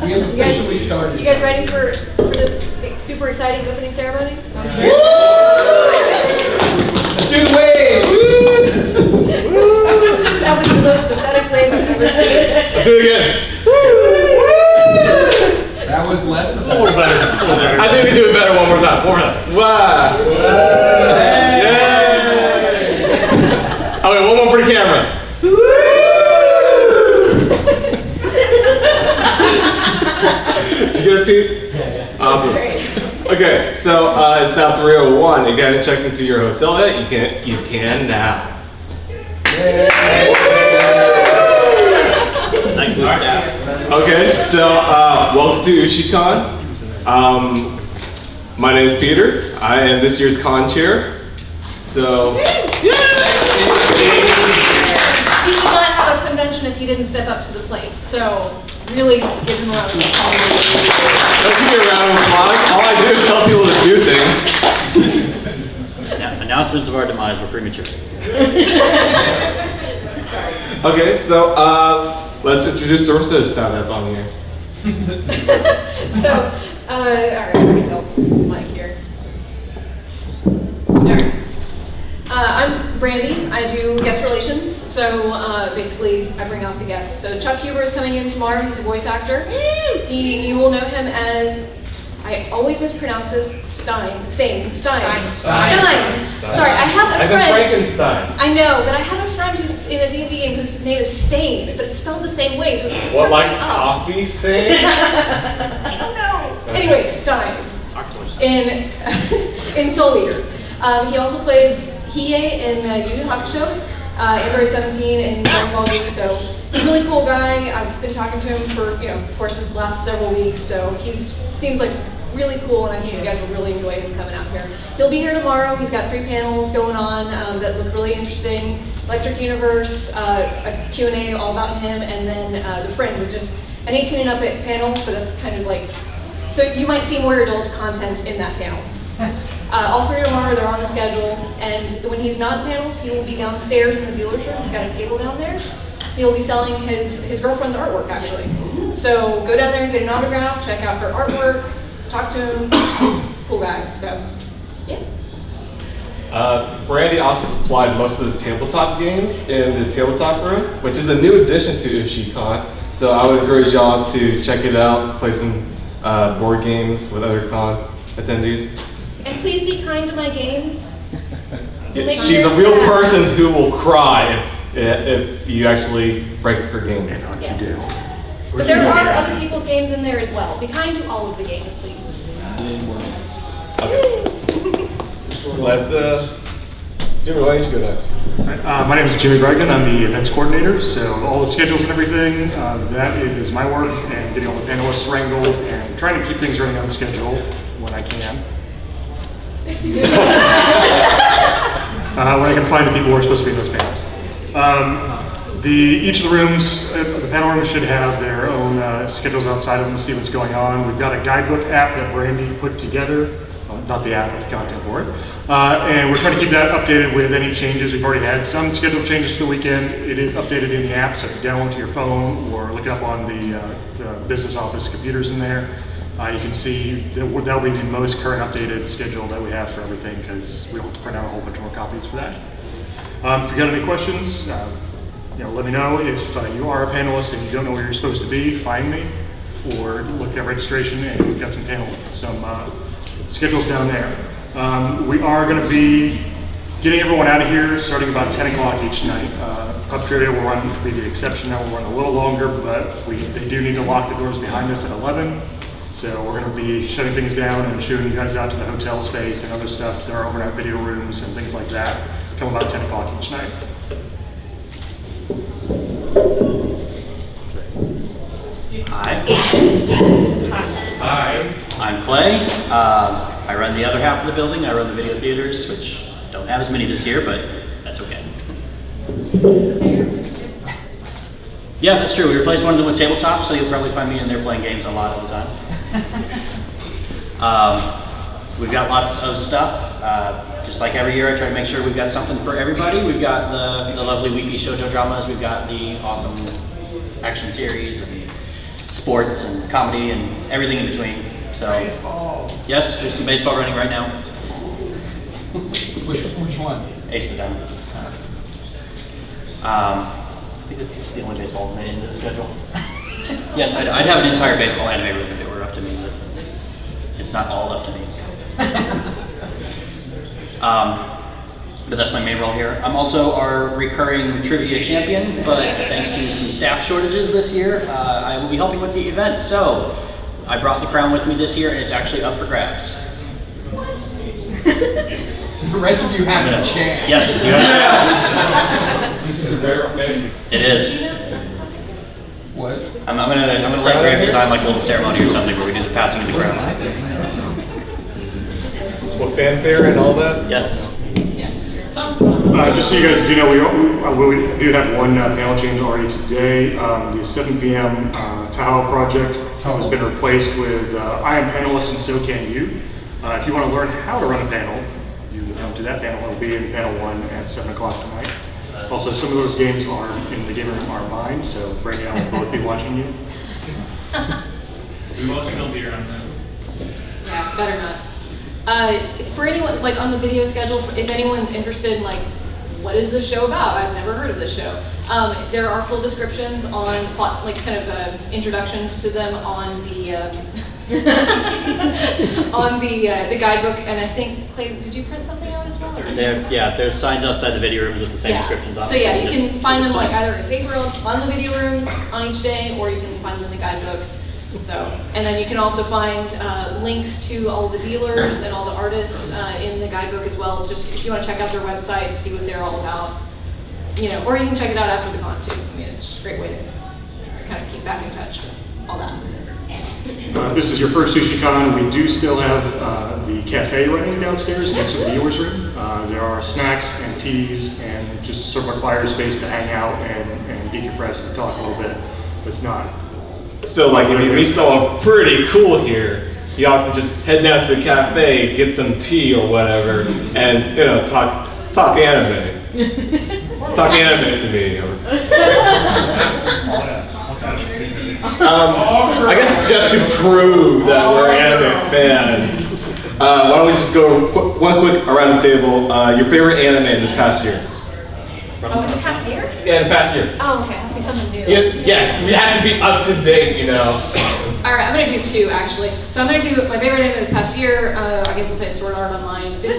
We have officially started. You guys ready for this super exciting opening ceremonies? Let's do the wave! That was the most pathetic wave I've ever seen. Let's do it again. That was less A little better. I think we do it better one more time. Wow. Yay! Okay, one more for the camera. Did you get it, Pete? Yeah. Awesome. Okay, so it's now 3:01. If you haven't checked into your hotel yet, you can now. Okay, so welcome to Ushicon. My name is Peter. I am this year's con chair. So, He would not have a convention if he didn't step up to the plate. So, really give him a round of applause. don't give me a round of applause. All I do is tell people to do things. Yeah, announcements of our demise were premature. Okay, so let's introduce the rest of the staff that's on here. So, all right, I guess I'll use the mic here. All right. I'm Brandy. I do guest relations. So basically, I bring out the guests. So Chuck Huber is coming in tomorrow. He's a voice actor. You will know him as, I always mispronounce this, Stein. Sorry, I have a As in friend. Frankenstein. I know, but I have a friend who's in a D&D game whose name is Stain, but it's spelled the same way. So it's What, like freaking up. coffee stain? I don't know. Anyway, Stein in Soul Eater. He also plays Hiei in Yu Yu Hakusho, Android 17 in Dragon Ball Z. So he's a really cool guy. I've been talking to him for, of course, the last several weeks. So he seems like really cool, and I think you guys will really enjoy him coming out here. He'll be here tomorrow. He's got 3 panels going on that look really interesting. Electric Universe, a Q&A all about him, and then The Fringe, which is an 18 and up panel, but that's kind of like, so you might see more adult content in that panel. All 3 tomorrow, they're on the schedule, and when he's not in panels, he will be downstairs in the dealer's room. He's got a table down there. He'll be selling his girlfriend's artwork, actually. So go down there and get an autograph, check out her artwork, talk to him. Cool guy, so yeah. Brandy also supplied most of the tabletop games in the tabletop room, which is a new addition to Ushicon. So I would encourage y'all to check it out, play some board games with other con attendees. And please be kind to my games. She's a real person who will cry if you actually break her games. Yes. But there are other people's games in there as well. Be kind to all of the games, please. Okay. Let's Jimmy, why don't you go next? My name is Jimmy Bragdon. I'm the events coordinator, so all the schedules and everything, that is my work, and getting all the panelists wrangled and trying to keep things running on schedule when I can. When I can find the people who are supposed to be in those panels. Each of the rooms, the panel rooms should have their own schedules outside of them to see what's going on. We've got a guidebook app that Brandy put together. Not the app, but the content for it. And we're trying to keep that updated with any changes. We've already had some scheduled changes for the weekend. It is updated in the app, so if you download to your phone or look it up on the business office computers in there, you can see that'll be the most current updated schedule that we have for everything, because we don't have to print out a whole bunch more copies for that. If you got any questions, let me know. If you are a panelist and you don't know where you're supposed to be, find me, or look at registration, and we've got some schedules down there. We are going to be getting everyone out of here starting about 10 o'clock each night. Pub trivia will run, be the exception, now we'll run a little longer, but they do need to lock the doors behind us at 11. So we're going to be shutting things down and shooting you guys out to the hotel space and other stuff. There are overnight video rooms and things like that. Come about 10 o'clock each night. Hi. Hi. I'm Clay. I run the other half of the building. I run the video theaters, which don't have as many this year, but that's okay. Yeah, that's true. We replaced one of them with tabletop, so you'll probably find me in there playing games a lot of the time. We've got lots of stuff. Just like every year, I try to make sure we've got something for everybody. We've got the lovely weepy shoujo dramas. We've got the awesome action series and sports and comedy and everything in between. So, Baseball. yes, there's some baseball running right now. Which one? Ace of the Diamond. I think that's the only baseball made into the schedule. Yes, I'd have an entire baseball anime room if it were up to me, but it's not all up to me. But that's my main role here. I'm also our recurring trivia champion, but thanks to some staff shortages this year, I will be helping with the event. So I brought the crown with me this year, and it's actually up for grabs. The rest of you have a chance. Yes. This is a very amazing. It is. What? I'm gonna let Graham design like a little ceremony or something where we do the passing of the crown. With fanfare and all that? Yes. Just so you guys do know, we do have one panel change already today. The 7 p.m. Tahoe project has been replaced with I am panelist and so can you. If you want to learn how to run a panel, you can come to that panel. It'll be in panel 1 at 7 o'clock tonight. Also, some of those games are in the game room are mine, so Brady and I will both be watching you. We won't still be around then. Yeah, better not. For anyone, like on the video schedule, if anyone's interested in like, what is this show about? I've never heard of this show. There are full descriptions on plot, like kind of introductions to them on the on the guidebook. And I think Clay, did you print something out as well? Or? There's signs outside the video rooms with the same descriptions on So it. yeah, you Just can find them like explain. either in paper on the video rooms on each day, or you can find them in the guidebook. So, and then you can also find links to all the dealers and all the artists in the guidebook as well. It's just if you want to check out their website, see what they're all about, you know, or you can check it out after the con too. I mean, it's just a great way to kind of keep back in touch with all that. If this is your first Ushicon, we do still have the cafe running downstairs next to the viewers room. There are snacks and teas and just sort of a quiet space to hang out and decompress and talk a little bit. It's not. So like, I mean, we still pretty cool here. Y'all can just head down to the cafe, get some tea or whatever, and you know, talk anime. Talk anime to me. I guess just to prove that we're anime fans. Why don't we just go one quick around the table? Your favorite anime in this past year? Oh, in the past year? Yeah, in the past year. Oh, okay, it has to be something new. Yeah, we have to be up to date, you know. All right, I'm gonna do 2 actually. So I'm gonna do my favorite anime this past year. I guess we'll say Sword Art Online. Does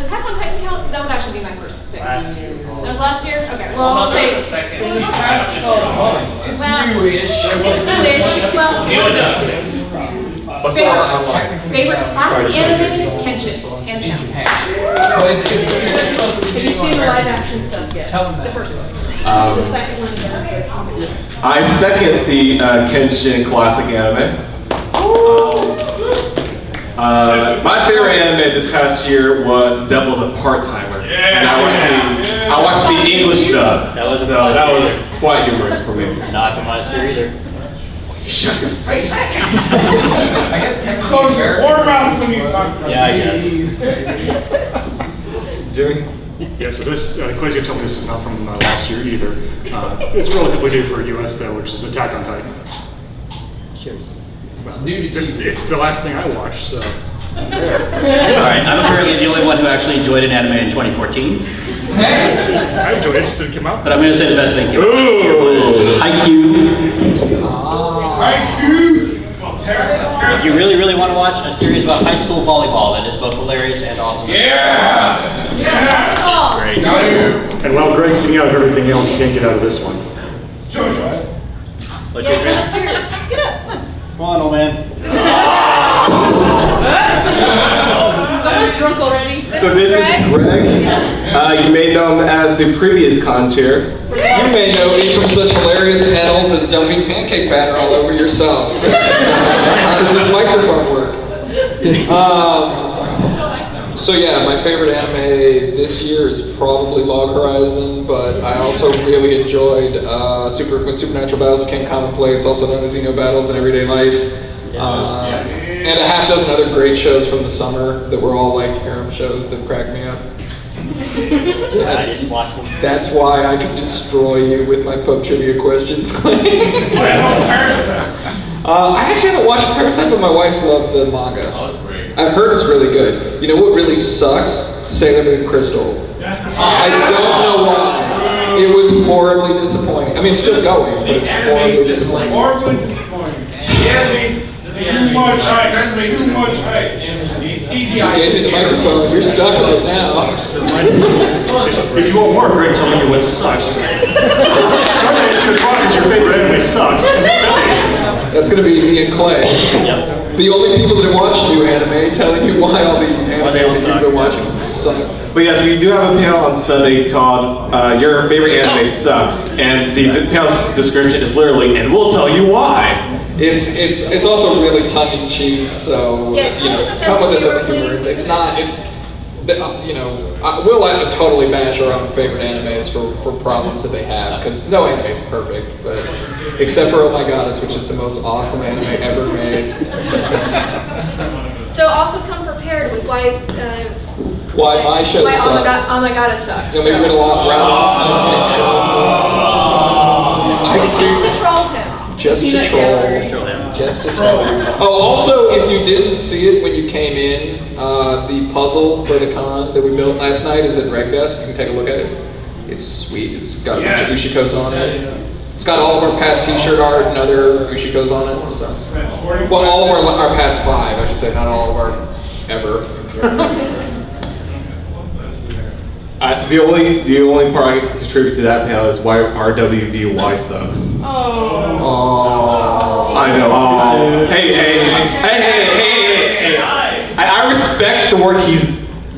Attack on Titan count? Because that would actually be my first pick. Last year. That was last year? Okay, well, I'll There say. was a second. It's Well, newish. It's newish. Well, one of those 2. What's the online? Favorite classic anime? Kenshin. Hands down. Well, it's supposed to be Have you doing seen the on live everything. action stuff yet? Tell them The that. first one. The second one. I second the Kenshin classic anime. My favorite anime this past year was The Devil's a Part-Timer. And I watched the English dub. That was that was quite humorous for me. Not from last year either. You shut your face. I guess technically Close your American mouth when you was talk. Yeah, I guess. Jimmy? Yeah, so this, Clay's gonna tell me this is not from last year either. It's relatively new for US though, which is Attack on Titan. Cheers. Well, new to it's the last thing I watched, so. All right, I'm apparently the only one who actually enjoyed an anime in 2014, Hey! I enjoyed it, just didn't come out. but I'm going to say the best thing came out Ooh. was Haikyuu. If you really, really want to watch a series about high school volleyball that is both hilarious and awesome. Yeah! Oh, Great. And while Greg's getting out of everything else, he can't get out of this one. What's yeah, your that's favorite? yours. Get up. Come on. Come on, old man. Someone's drunk already. So this is Greg. You may know him as the previous con chair. You may know me from such hilarious panels as dumping pancake batter all over yourself. How does this microphone work? So yeah, my favorite anime this year is probably Log Horizon, but I also really enjoyed when Supernatural Battles became commonplace, also known as Xeno Battles in Everyday Life. And a half dozen other great shows from the summer that were all like harem shows that cracked me up. I didn't watch them. That's why I could destroy you with my pub trivia questions. What about Parasite? I actually haven't watched Parasite, but my wife loved the manga. Oh, it's great. I've heard it's really good. You know what really sucks? Sailor Moon Crystal. I don't know why. It was horribly disappointing. I mean, it's still going, but it's horribly disappointing. Horribly disappointing. Too much hype. Too much hype. You gave me the microphone. You're stuck right now. If you want more, Greg, telling you what sucks. Starting at 2 o'clock is your favorite anime sucks. I'm telling you. That's going to be me and Clay. Yep. The only people that watch new anime telling you why all the anime they all you've suck. been watching suck. But yes, we do have a panel on Sunday called Your Favorite Anime Sucks. And the panel's description is literally, and we'll tell you why. It's also really tongue in cheek, so Yeah, you know, come with a sense of humor. It's not you know, we'll totally bash our own favorite animes for problems that they have, because no anime is perfect, but except for Oh My Goddess, which is the most awesome anime ever made. So also come prepared with why My show why sucks. Oh My God, it sucks. You know, maybe we're gonna round off Just to troll him. Just to Control him. Just to tell you. Oh, also, if you didn't see it when you came in, the puzzle for the con that we built last night is at Reg Desk. You can take a look at it. It's sweet. It's got a bunch of Ushicos on it. It's got all of our past T-shirt art and other Ushicos on it. So. Well, all of our past 5, I should say, not all of our ever. The only part I can contribute to that panel is why RWBY sucks. Oh. I know. Oh. Hey. I respect the work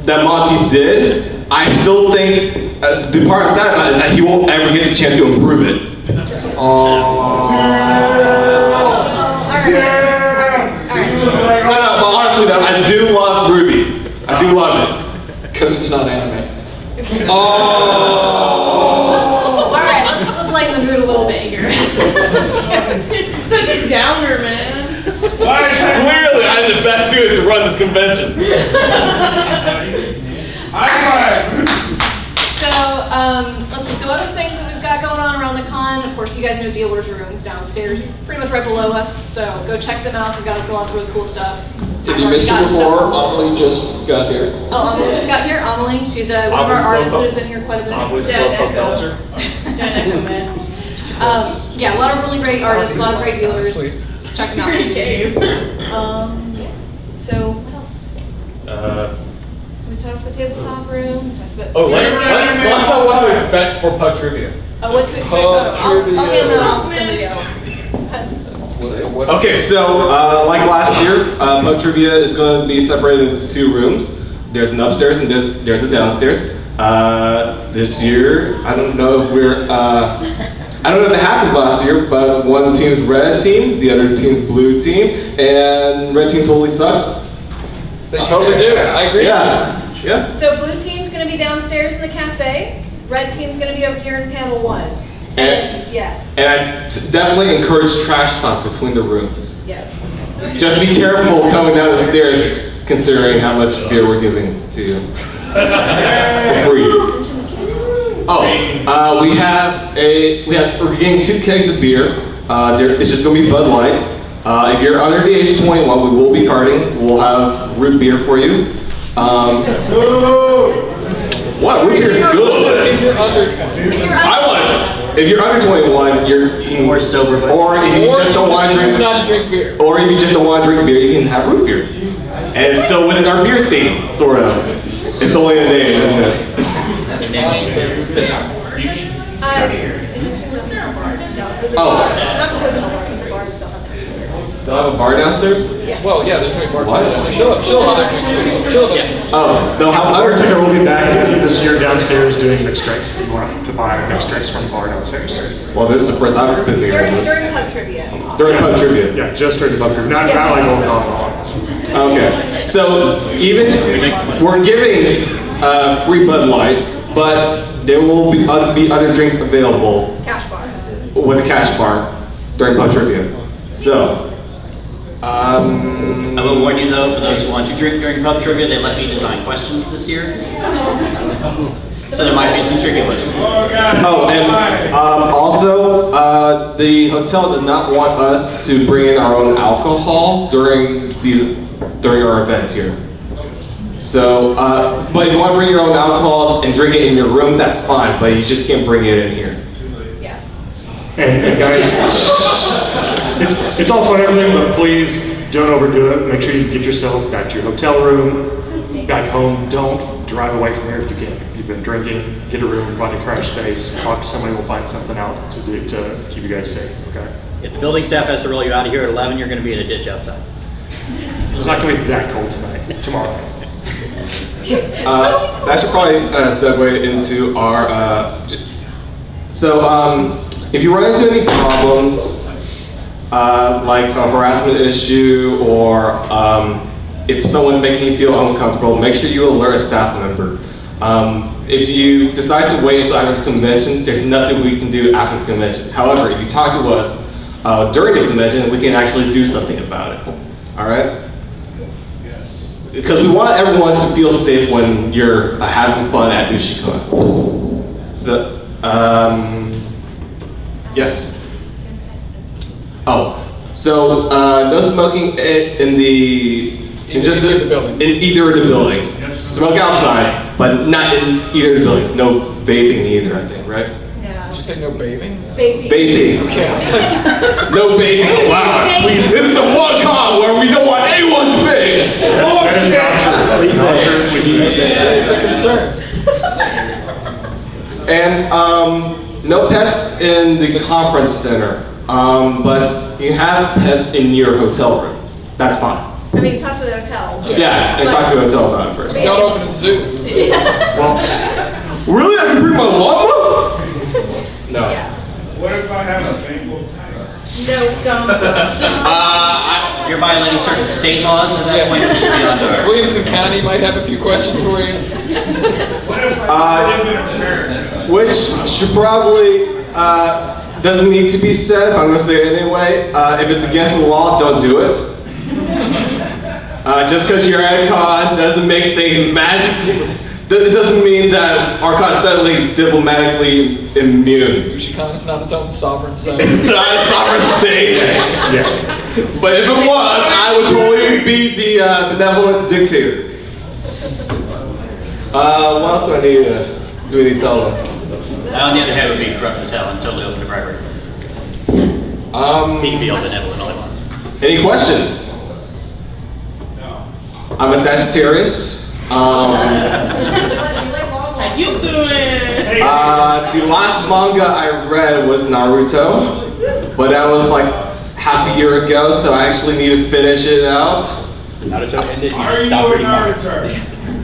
that Monty did. I still think the part I'm sad about is that he won't ever get the chance to improve it. Alright. No, but honestly though, I do love Ruby. I do love it. Because it's not anime. Alright, let's lighten the mood a little bit here. Such a downer, man. Clearly, I'm the best suited to run this convention. High five. So, let's see. So other things that we've got going on around the con, of course, you guys know dealers' rooms downstairs, pretty much right below us. So go check them out. We've got a lot of really cool stuff. If you missed it before, Amelie just got here. Oh, Amelie just got here. Amelie, she's one of our artists that has been here quite a bit. Yeah, a lot of really great artists, a lot of great dealers. So check them out. So what else? We talked about tabletop room. We talked about Let's know what to expect for Pub Trivia. what to expect. Pub I'll trivia. hand that off to somebody else. Okay, so like last year, Pub Trivia is going to be separated into 2 rooms. There's an upstairs and there's a downstairs. This year, I don't know if I don't know if it happened last year, but one team's red team, the other team's blue team, and red team totally sucks. They totally do. I agree. Yeah. So blue team's gonna be downstairs in the cafe. Red team's gonna be over here in panel 1. And Yeah. I definitely encourage trash talk between the rooms. Yes. Just be careful coming down the stairs, considering how much beer we're giving to you for free. Oh, we're getting 2 kegs of beer. It's just gonna be Bud Light. If you're under the age of 21, we will be carding. We'll have root beer for you. What? Root beer is good. If you're under 20. If you're under 21, you can, Or sober, but- or if you just don't want to drink, not to drink beer. or if you just don't want to drink beer, you can have root beer. And it's still within our beer theme, sort of. It's only a name, isn't it? Oh. They'll have a bar downstairs? Well, yeah, there's gonna be What? bartenders. She'll have other drinks too. She'll have other drinks. Oh, they'll have Our other bartender will be back this year downstairs doing mixed drinks. If you want to buy mixed drinks from the bar downstairs. Well, this is the first I've been hearing During this. pub trivia. During Pub Trivia. Yeah, just during the pub trivia, not like old alcohol. Okay, so even we're giving free Bud Lights, but there will be other drinks available Cash bar. with a cash bar during Pub Trivia. So I will warn you though, for those who want to drink during pub trivia, they let me design questions this year. So there might be some tricky ones. Oh, and also, the hotel does not want us to bring in our own alcohol during our events here. So, but if you want to bring your own alcohol and drink it in your room, that's fine. But you just can't bring it in here. Yeah. And guys, it's all fun and everything, but please don't overdo it. Make sure you get yourself back to your hotel room, back home. Don't drive away from here if you can. If you've been drinking, get a room, find a crash space, talk to somebody, we'll find something out to do to keep you guys safe, okay? If the building staff has to roll you out of here at 11, you're going to be in a ditch outside. It's not going to be that cold tomorrow. That should probably segue into our. If you run into any problems, like a harassment issue, or if someone's making you feel uncomfortable, make sure you alert a staff member. If you decide to wait until after the convention, there's nothing we can do after the convention. However, if you talk to us during the convention, we can actually do something about it. All right? Because we want everyone to feel safe when you're having fun at Ushicon. So, yes. Oh, so no smoking in either of the buildings. Smoke outside, but not in either of the buildings. No vaping either, I think, right? Did you say no bathing? Vaping. Okay, I was like, No vaping allowed. Please, this is a one con where we don't want anyone to vape. it's a concern. And no pets in the conference center, but you have pets in your hotel room. That's fine. I mean, talk to the hotel. Yeah, and talk to the hotel about it first. Don't open a zoo. Well, really? I can bring my llama? No. Yeah. What if I have a Bengal tiger? No, don't. You're violating certain state laws at that point, which is beyond our. Williamson County might have a few questions for you. What if I live in America? Which should probably doesn't need to be said, but I'm going to say it anyway. If it's against the law, don't do it. Just because you're at a con doesn't make things magic. It doesn't mean that our con is suddenly diplomatically immune. Ushicon is not its own sovereign zone. It's not a sovereign state. Yes. But if it was, I would totally be the benevolent dictator. What else do I need to tell them? On the other hand, it would be corrupt as hell and totally open to bribery. He can be all benevolent all he wants. Any questions? I'm a Sagittarius. How you doing? The last manga I read was Naruto, but that was like half a year ago, so I actually need to finish it out. Naruto ended, you Are just you stopped a reading manga. Naruto?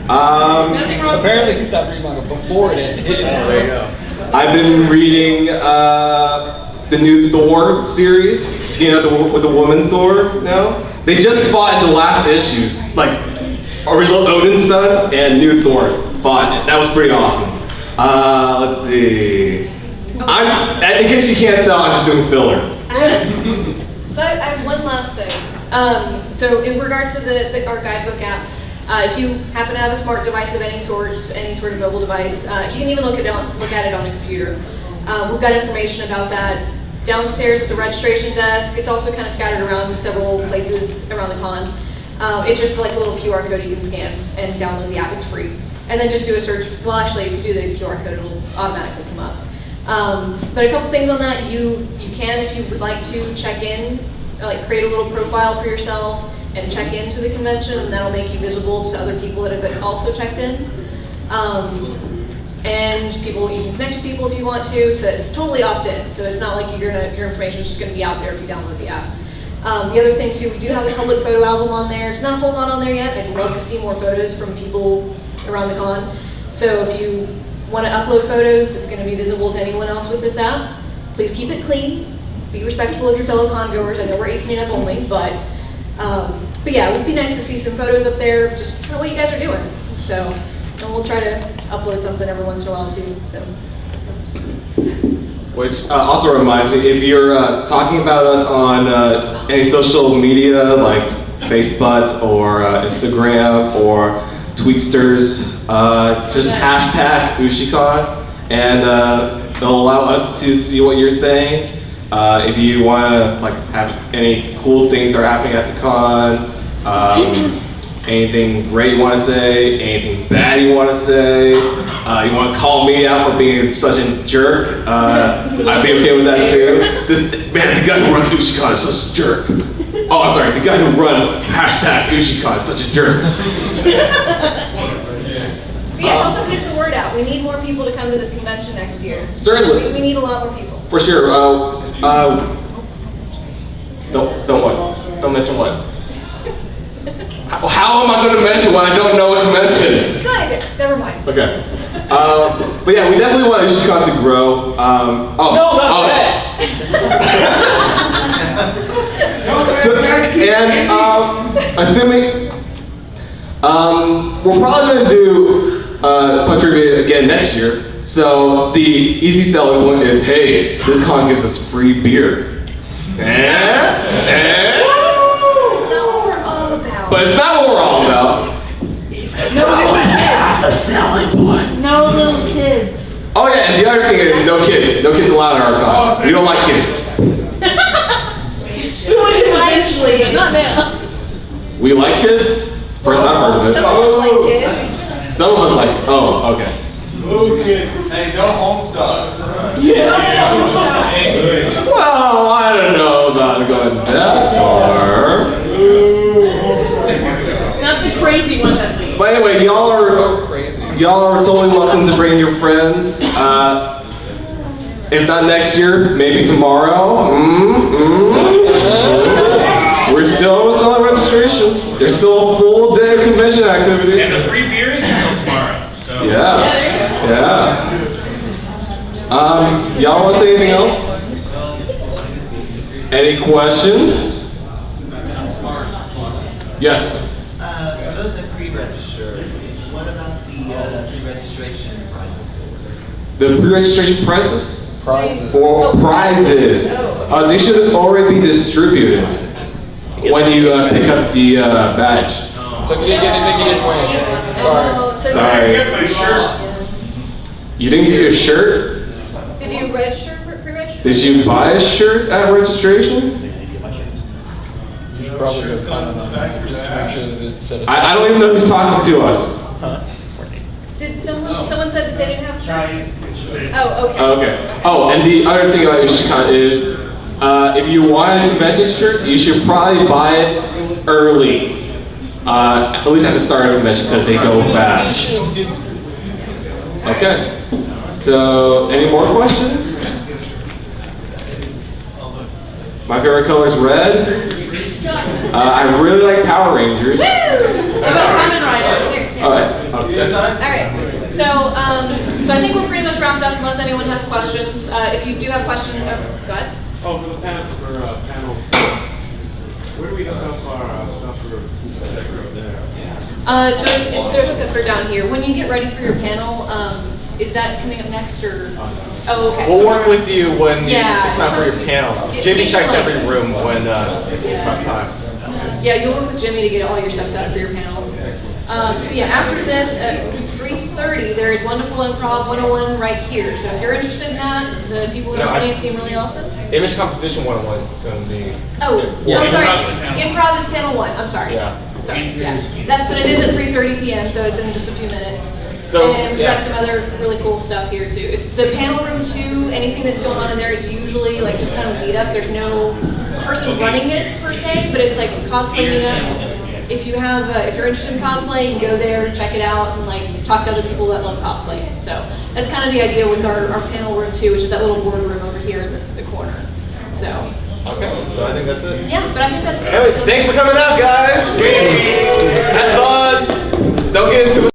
Nothing wrong. Apparently he stopped reading manga before it ended. There you go. I've been reading the new Thor series, you know, with the woman Thor now. They just fought in the last issues, like original Odin's son and new Thor fought. That was pretty awesome. Let's see. In case you can't tell, I'm just doing filler. So I have one last thing. So in regards to our guidebook app, if you happen to have a smart device of any sort of mobile device, you can even look at it on the computer. We've got information about that downstairs at the registration desk. It's also kind of scattered around several places around the con. It's just like a little QR code you can scan and download the app. It's free. And then just do a search. Well, actually, if you do the QR code, it'll automatically come up. But a couple things on that, you can, if you would like to, check in, like create a little profile for yourself and check into the convention, and that'll make you visible to other people that have also checked in. And you can connect with people if you want to, so it's totally opt-in. So it's not like your information is just going to be out there if you download the app. The other thing too, we do have a public photo album on there. It's not a whole lot on there yet. I'd love to see more photos from people around the con. So if you want to upload photos, it's going to be visible to anyone else with this app. Please keep it clean. Be respectful of your fellow con goers. I know we're 18 and up only, but yeah, it would be nice to see some photos up there, just kind of what you guys are doing. So, and we'll try to upload something every once in a while too. So. Which also reminds me, if you're talking about us on any social media like Facebook or Instagram or Tweetsters, just hashtag Ushicon, and they'll allow us to see what you're saying. If you want to like have any cool things that are happening at the con, anything great you want to say, anything bad you want to say, you want to call me out for being such a jerk, I'd be okay with that too. Man, the guy who runs Ushicon is such a jerk. Oh, I'm sorry, the guy who runs hashtag Ushicon is such a jerk. Yeah, help us get the word out. We need more people to come to this convention next year. Certainly. We need a lot more people. For sure. Don't what? Don't mention what? How am I going to mention what I don't know what to mention? Good. Never mind. Okay. But yeah, we definitely want Ushicon to grow. Assuming we're probably going to do Punch Trivia again next year. So the easy selling point is, hey, this con gives us free beer. But it's not what we're all about. No, it's half the selling point. No little kids. Oh yeah, and the other thing is no kids. No kids allowed at our con. We don't like kids. Eventually, but not now. We like kids? First I've heard of it. Some of us like kids. Some of us like, oh, okay. Hey, no Homestuck. Well, I don't know about going that far. Not the crazy ones at least. But anyway, y'all are totally welcome to bring your friends. If not next year, maybe tomorrow. We're still selling registrations. There's still a full day of convention activities. And the free beer is until tomorrow. So. Yeah. Y'all want to say anything else? Any questions? Yes. For those that pre-register, what about the pre-registration prices? The pre-registration prices? Prizes. For prizes. They should already be distributed when you pick up the badge. So if you didn't get anything, you didn't win. Sorry. So Sorry. Get my shirt. You didn't get your shirt? Did you register for pre-register? Did you buy a shirt at registration? You should probably go find them just to make sure that it's set aside. I don't even know who's talking to us. Did someone said that they didn't have shirts? Chinese. Oh, okay. Okay. Oh, and the other thing about Ushicon is, if you want a convention shirt, you should probably buy it early. At least at the start of the convention, because they go fast. Okay. So, any more questions? My favorite color is red. I really like Power Rangers. What about Kamen Rider? Alright. Okay. Alright, so I think we're pretty much wrapped up unless anyone has questions. If you do have questions, go ahead. Oh, for the panel, where do we hook up our stuff for there? So their hookups are down here. When you get ready for your panel, is that coming up next or? Oh, okay. We'll work with you when Yeah. it's time for your panel. Get- JB get checks like- every room when it's about time. Yeah, you'll work with Jimmy to get all your stuff set up for your panels. So yeah, after this, at 3:30, there is Wonderful Improv 101 right here. So if you're interested in that, the people that No, are I- playing seem really awesome. Image composition 101 is going to be. Oh, Yeah. I'm sorry. Improv is panel Improv is panel 1. I'm sorry. Yeah. Sorry. Yeah. That's what it is at 3:30 p.m. So it's in just a few minutes. So, and we've yeah. got some other really cool stuff here too. If the panel room 2, anything that's going on in there is usually like just kind of a meetup. There's no person running it per se, but it's like a cosplay meetup. If you have, if you're interested in cosplay, you can go there, check it out, and like talk to other people that love cosplay. So that's kind of the idea with our panel room 2, which is that little board room over here in the corner. So Okay, so I think that's it. yeah, but I think that's it. Anyway, thanks for coming out, guys. Have fun. Don't get into it.